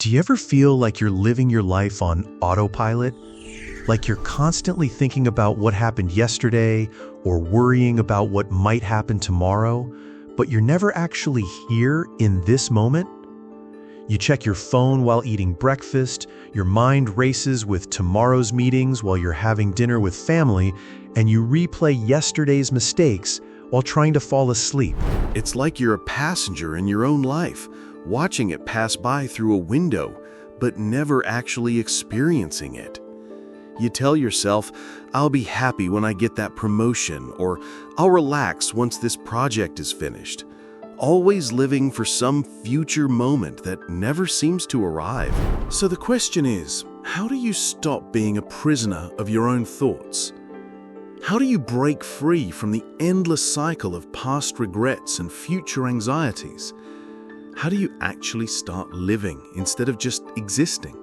Do you ever feel like you're living your life on autopilot? Like you're constantly thinking about what happened yesterday or worrying about what might happen tomorrow, but you're never actually here in this moment? You check your phone while eating breakfast, your mind races with tomorrow's meetings while you're having dinner with family, and you replay yesterday's mistakes while trying to fall asleep. It's like you're a passenger in your own life, watching it pass by through a window, but never actually experiencing it. You tell yourself, I'll be happy when I get that promotion, or I'll relax once this project is finished. Always living for some future moment that never seems to arrive. So the question is, how do you stop being a prisoner of your own thoughts? How do you break free from the endless cycle of past regrets and future anxieties? How do you actually start living instead of just existing?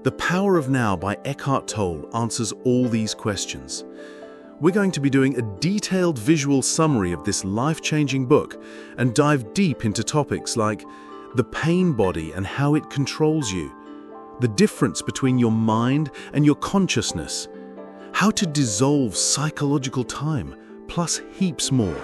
The Power of Now by Eckhart Tolle answers all these questions. We're going to be doing a detailed visual summary of this life-changing book and dive deep into topics like the pain body and how it controls you, the difference between your mind and your consciousness, how to dissolve psychological time, plus heaps more.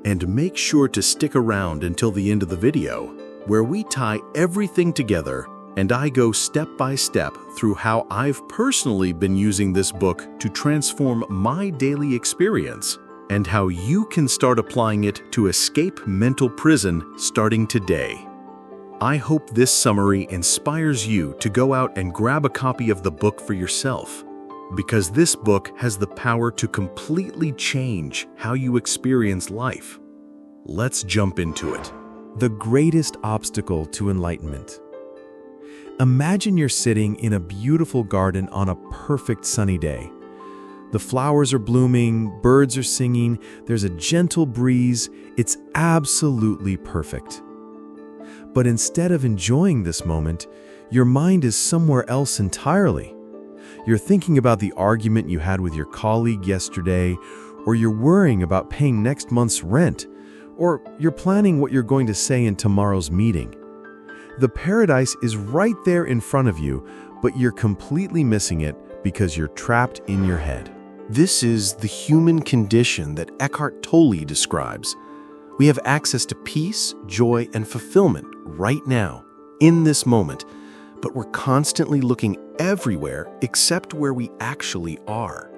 And make sure to stick around until the end of the video, where we tie everything together and I go step by step through how I've personally been using this book to transform my daily experience and how you can start applying it to escape mental prison starting today. I hope this summary inspires you to go out and grab a copy of the book for yourself, because this book has the power to completely change how you experience life. Let's jump into it. The greatest obstacle to enlightenment. Imagine you're sitting in a beautiful garden on a perfect sunny day. The flowers are blooming, birds are singing, there's a gentle breeze. It's absolutely perfect. But instead of enjoying this moment, your mind is somewhere else entirely. You're thinking about the argument you had with your colleague yesterday, or you're worrying about paying next month's rent, or you're planning what you're going to say in tomorrow's meeting. The paradise is right there in front of you, but you're completely missing it because you're trapped in your head. This is the human condition that Eckhart Tolle describes. We have access to peace, joy, and fulfillment right now, in this moment, but we're constantly looking everywhere except where we actually are.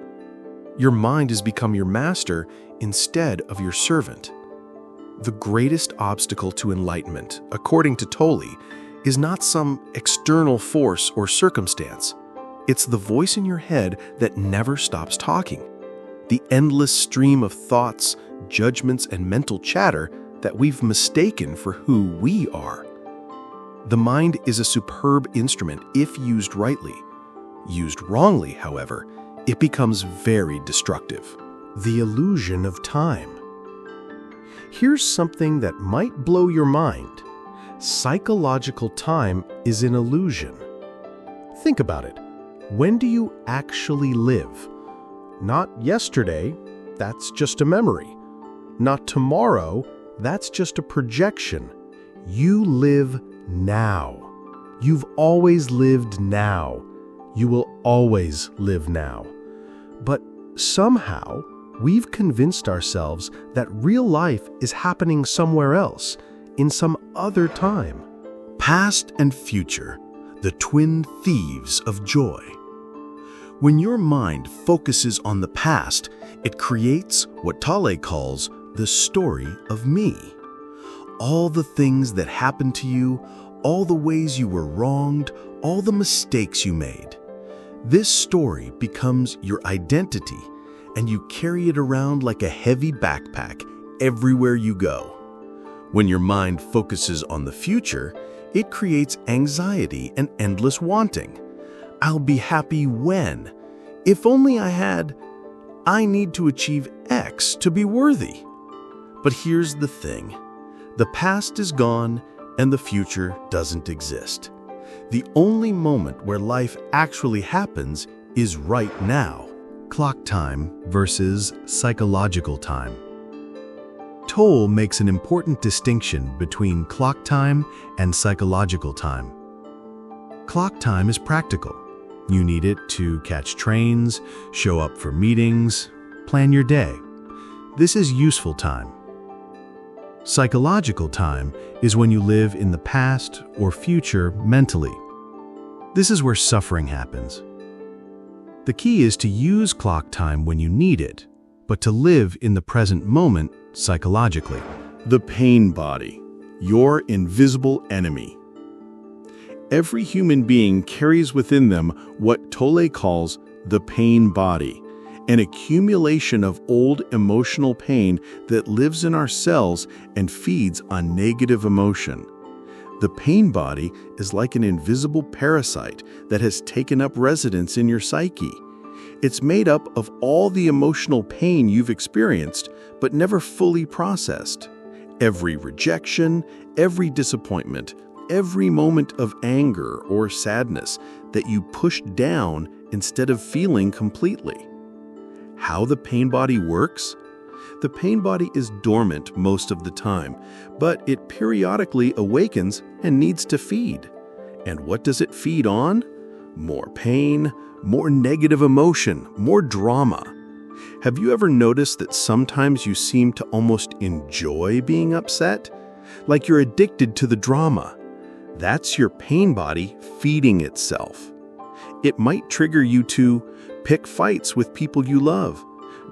Your mind has become your master instead of your servant. The greatest obstacle to enlightenment, according to Tolle, is not some external force or circumstance. It's the voice in your head that never stops talking. The endless stream of thoughts, judgments, and mental chatter that we've mistaken for who we are. The mind is a superb instrument if used rightly. Used wrongly, however, it becomes very destructive. The illusion of time. Here's something that might blow your mind. Psychological time is an illusion. Think about it. When do you actually live? Not yesterday, that's just a memory. Not tomorrow, that's just a projection. You live now. You've always lived now. You will always live now. But somehow, we've convinced ourselves that real life is happening somewhere else, in some other time. Past and future, the twin thieves of joy. When your mind focuses on the past, it creates what Tolle calls the story of me. All the things that happened to you, all the ways you were wronged, all the mistakes you made. This story becomes your identity, and you carry it around like a heavy backpack everywhere you go. When your mind focuses on the future, it creates anxiety and endless wanting. I'll be happy when. If only I had. I need to achieve X to be worthy. But here's the thing. The past is gone and the future doesn't exist. The only moment where life actually happens is right now. Clock time versus psychological time. Tolle makes an important distinction between clock time and psychological time. Clock time is practical. You need it to catch trains, show up for meetings, plan your day. This is useful time. Psychological time is when you live in the past or future mentally. This is where suffering happens. The key is to use clock time when you need it, but to live in the present moment psychologically. The pain body, your invisible enemy. Every human being carries within them what Tolle calls the pain body, an accumulation of old emotional pain that lives in our cells and feeds on negative emotion. The pain body is like an invisible parasite that has taken up residence in your psyche. It's made up of all the emotional pain you've experienced but never fully processed. Every rejection, every disappointment, every moment of anger or sadness that you pushed down instead of feeling completely. How the pain body works? The pain body is dormant most of the time, but it periodically awakens and needs to feed. And what does it feed on? More pain, more negative emotion, more drama. Have you ever noticed that sometimes you seem to almost enjoy being upset? Like you're addicted to the drama. That's your pain body feeding itself. It might trigger you to pick fights with people you love,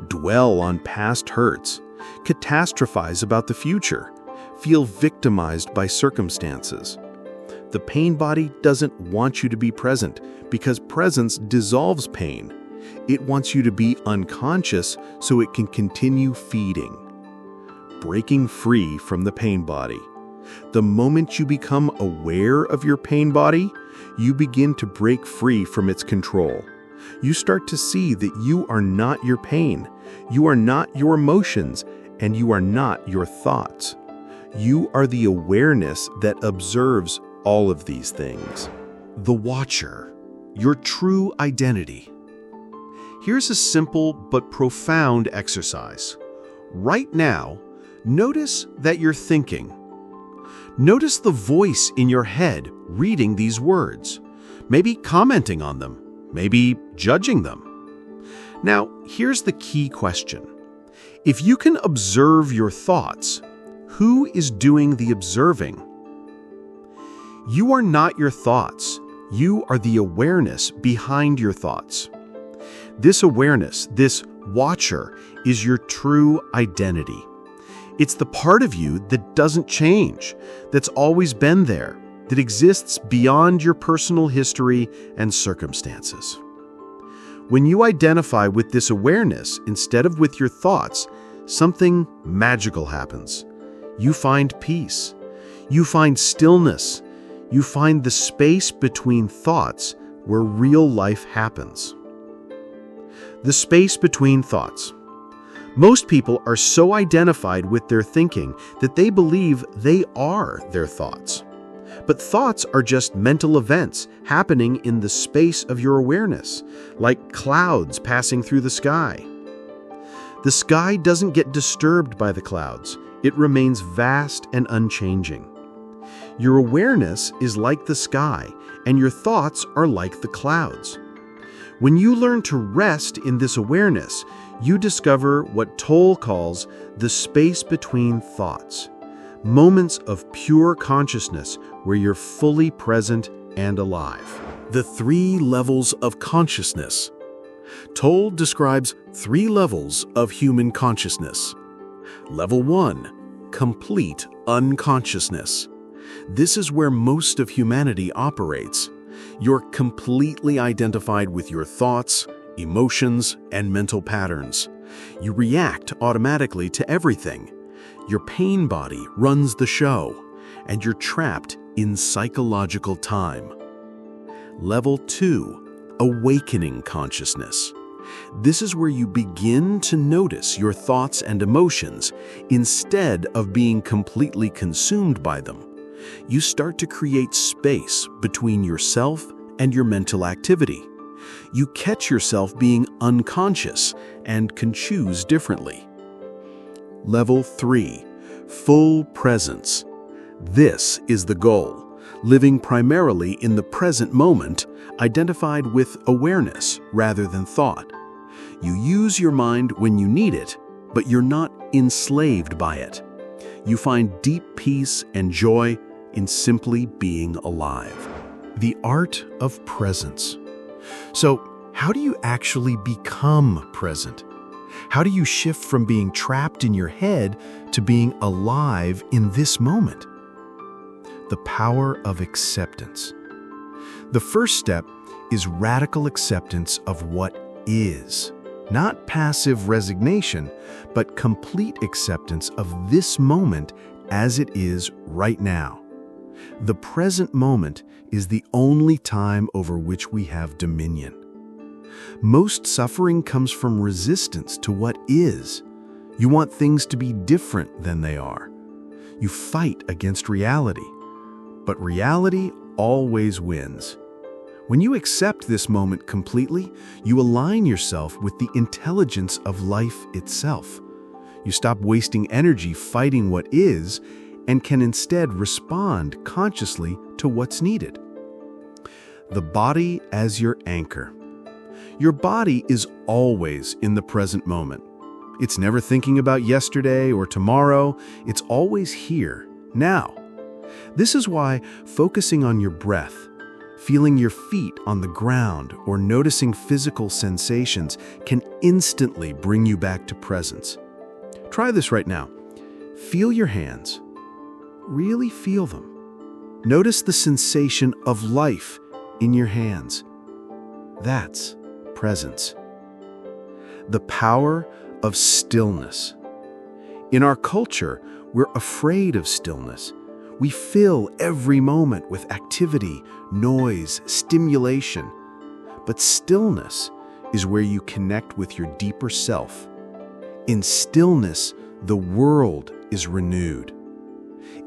dwell on past hurts, catastrophize about the future, feel victimized by circumstances. The pain body doesn't want you to be present because presence dissolves pain. It wants you to be unconscious so it can continue feeding. Breaking free from the pain body. The moment you become aware of your pain body, you begin to break free from its control. You start to see that you are not your pain, you are not your emotions, and you are not your thoughts. You are the awareness that observes all of these things. The watcher, your true identity. Here's a simple but profound exercise. Right now, notice that you're thinking. Notice the voice in your head reading these words, maybe commenting on them, maybe judging them. Now, here's the key question. If you can observe your thoughts, who is doing the observing? You are not your thoughts. You are the awareness behind your thoughts. This awareness, this watcher, is your true identity. It's the part of you that doesn't change, that's always been there, that exists beyond your personal history and circumstances. When you identify with this awareness instead of with your thoughts, something magical happens. You find peace. You find stillness. You find the space between thoughts where real life happens. The space between thoughts. Most people are so identified with their thinking that they believe they are their thoughts. But thoughts are just mental events happening in the space of your awareness, like clouds passing through the sky. The sky doesn't get disturbed by the clouds. It remains vast and unchanging. Your awareness is like the sky, and your thoughts are like the clouds. When you learn to rest in this awareness, you discover what Tolle calls the space between thoughts, moments of pure consciousness where you're fully present and alive. The 3 levels of consciousness. Tolle describes 3 levels of human consciousness. Level 1, complete unconsciousness. This is where most of humanity operates. You're completely identified with your thoughts, emotions, and mental patterns. You react automatically to everything. Your pain body runs the show, and you're trapped in psychological time. Level 2, awakening consciousness. This is where you begin to notice your thoughts and emotions instead of being completely consumed by them. You start to create space between yourself and your mental activity. You catch yourself being unconscious and can choose differently. Level 3, full presence. This is the goal. living primarily in the present moment, identified with awareness rather than thought. You use your mind when you need it, but you're not enslaved by it. You find deep peace and joy in simply being alive. The art of presence. So, how do you actually become present? How do you shift from being trapped in your head to being alive in this moment? The power of acceptance. The first step is radical acceptance of what is. Not passive resignation, but complete acceptance of this moment as it is right now. The present moment is the only time over which we have dominion. Most suffering comes from resistance to what is. You want things to be different than they are. You fight against reality, but reality always wins. When you accept this moment completely, you align yourself with the intelligence of life itself. You stop wasting energy fighting what is and can instead respond consciously to what's needed. The body as your anchor. Your body is always in the present moment. It's never thinking about yesterday or tomorrow. It's always here, now. This is why focusing on your breath, feeling your feet on the ground, or noticing physical sensations can instantly bring you back to presence. Try this right now. Feel your hands. Really feel them. Notice the sensation of life in your hands. That's presence. The power of stillness. In our culture, we're afraid of stillness. We fill every moment with activity, noise, stimulation. But stillness is where you connect with your deeper self. In stillness, the world is renewed.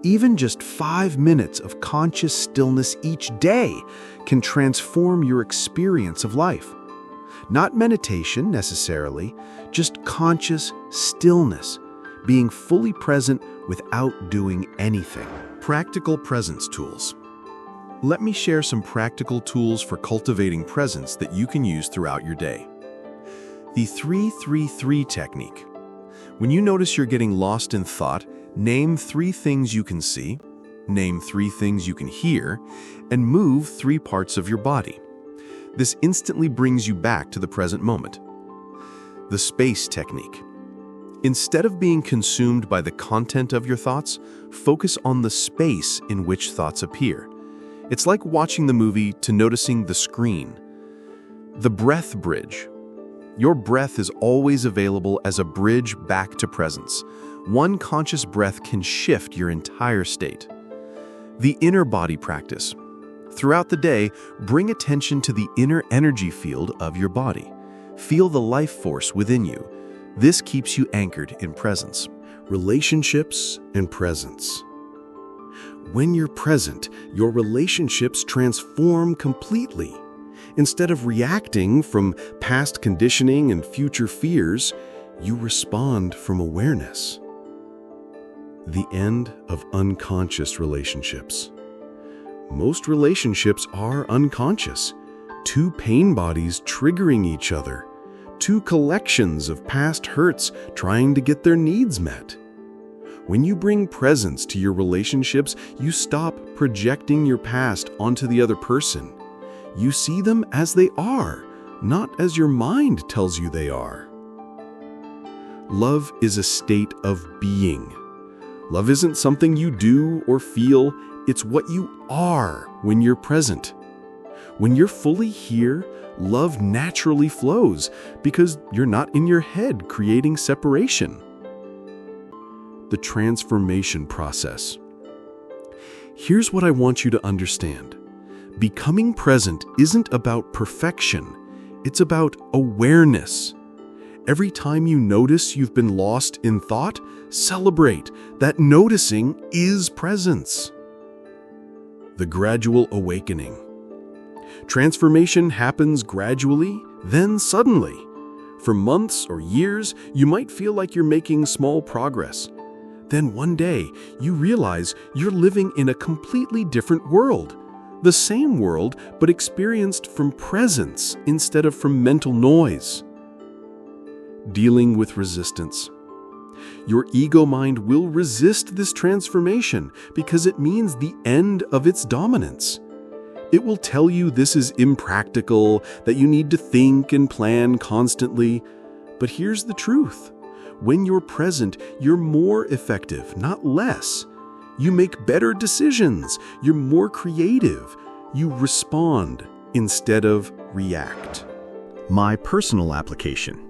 Even just 5 minutes of conscious stillness each day can transform your experience of life. Not meditation necessarily, just conscious stillness, being fully present without doing anything. Practical presence tools. Let me share some practical tools for cultivating presence that you can use throughout your day. The 3-3-3 technique. When you notice you're getting lost in thought, name 3 things you can see, name 3 things you can hear, and move 3 parts of your body. This instantly brings you back to the present moment. The space technique. Instead of being consumed by the content of your thoughts, focus on the space in which thoughts appear. It's like watching the movie to noticing the screen. The breath bridge. Your breath is always available as a bridge back to presence. One conscious breath can shift your entire state. The inner body practice. Throughout the day, bring attention to the inner energy field of your body. Feel the life force within you. This keeps you anchored in presence. Relationships and presence. When you're present, your relationships transform completely. Instead of reacting from past conditioning and future fears, you respond from awareness. The end of unconscious relationships. Most relationships are unconscious. 2 pain bodies triggering each other. 2 collections of past hurts trying to get their needs met. When you bring presence to your relationships, you stop projecting your past onto the other person. You see them as they are, not as your mind tells you they are. Love is a state of being. Love isn't something you do or feel, it's what you are when you're present. When you're fully here, love naturally flows because you're not in your head creating separation. The transformation process. Here's what I want you to understand. Becoming present isn't about perfection, it's about awareness. Every time you notice you've been lost in thought, celebrate that noticing is presence. The gradual awakening. Transformation happens gradually, then suddenly. For months or years, you might feel like you're making small progress. Then one day, you realize you're living in a completely different world. The same world, but experienced from presence instead of from mental noise. Dealing with resistance. Your ego mind will resist this transformation because it means the end of its dominance. It will tell you this is impractical, that you need to think and plan constantly. But here's the truth. When you're present, you're more effective, not less. You make better decisions. You're more creative. You respond instead of react. My personal application.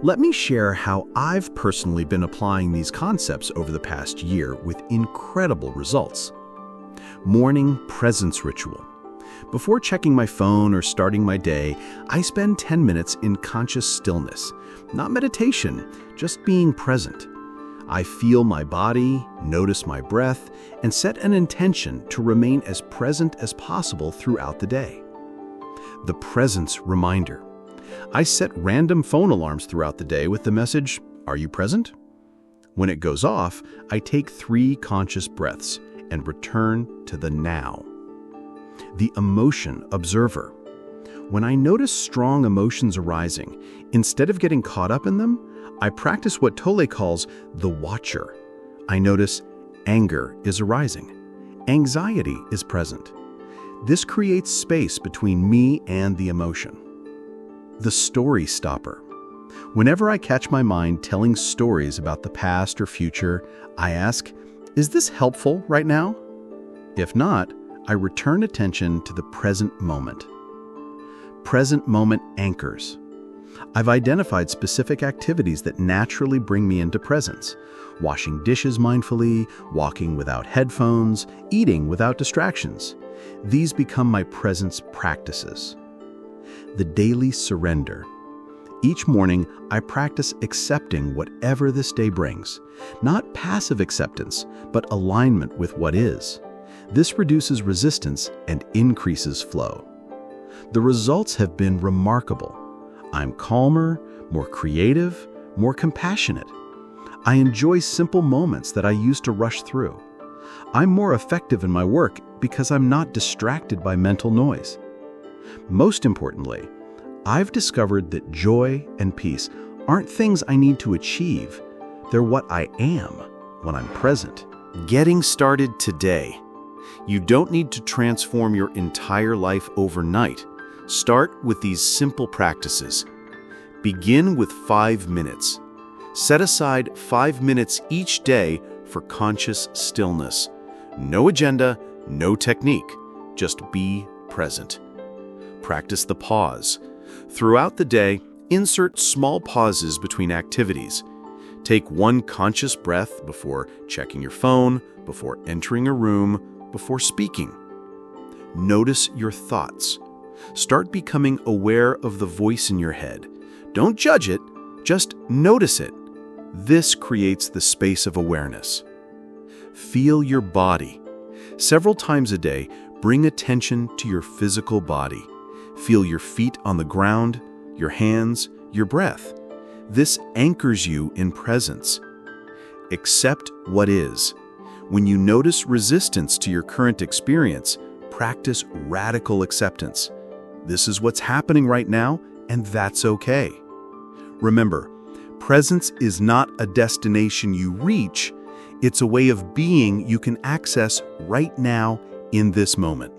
Let me share how I've personally been applying these concepts over the past year with incredible results. Morning presence ritual. Before checking my phone or starting my day, I spend 10 minutes in conscious stillness. Not meditation, just being present. I feel my body, notice my breath, and set an intention to remain as present as possible throughout the day. The presence reminder. I set random phone alarms throughout the day with the message, "Are you present?" When it goes off, I take 3 conscious breaths and return to the now. The emotion observer. When I notice strong emotions arising, instead of getting caught up in them, I practice what Tolle calls the watcher. I notice anger is arising. Anxiety is present. This creates space between me and the emotion. The story stopper. Whenever I catch my mind telling stories about the past or future, I ask, is this helpful right now? If not, I return attention to the present moment. Present moment anchors. I've identified specific activities that naturally bring me into presence. Washing dishes mindfully, walking without headphones, eating without distractions. These become my presence practices. The daily surrender. Each morning, I practice accepting whatever this day brings. Not passive acceptance, but alignment with what is. This reduces resistance and increases flow. The results have been remarkable. I'm calmer, more creative, more compassionate. I enjoy simple moments that I used to rush through. I'm more effective in my work because I'm not distracted by mental noise. Most importantly, I've discovered that joy and peace aren't things I need to achieve. They're what I am when I'm present. Getting started today. You don't need to transform your entire life overnight. Start with these simple practices. Begin with 5 minutes. Set aside 5 minutes each day for conscious stillness. No agenda, no technique. Just be present. Practice the pause. Throughout the day, insert small pauses between activities. Take 1 conscious breath before checking your phone, before entering a room, before speaking. Notice your thoughts. Start becoming aware of the voice in your head. Don't judge it, just notice it. This creates the space of awareness. Feel your body. Several times a day, bring attention to your physical body. Feel your feet on the ground, your hands, your breath. This anchors you in presence. Accept what is. When you notice resistance to your current experience, practice radical acceptance. This is what's happening right now, and that's okay. Remember, presence is not a destination you reach. It's a way of being you can access right now in this moment.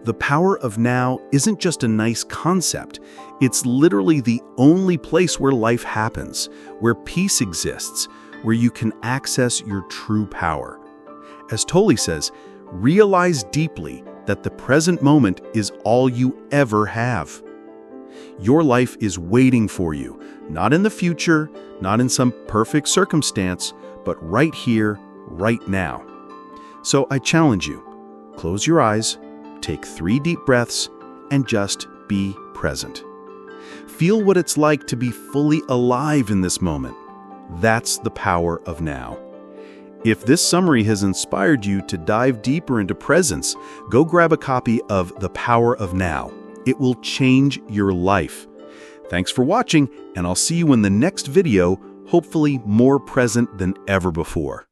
The power of now isn't just a nice concept. It's literally the only place where life happens, where peace exists, where you can access your true power. As Tolle says, realize deeply that the present moment is all you ever have. Your life is waiting for you, not in the future, not in some perfect circumstance, but right here, right now. So I challenge you, close your eyes, take 3 deep breaths, and just be present. Feel what it's like to be fully alive in this moment. That's the power of now. If this summary has inspired you to dive deeper into presence, go grab a copy of The Power of Now. It will change your life. Thanks for watching, and I'll see you in the next video, hopefully more present than ever before.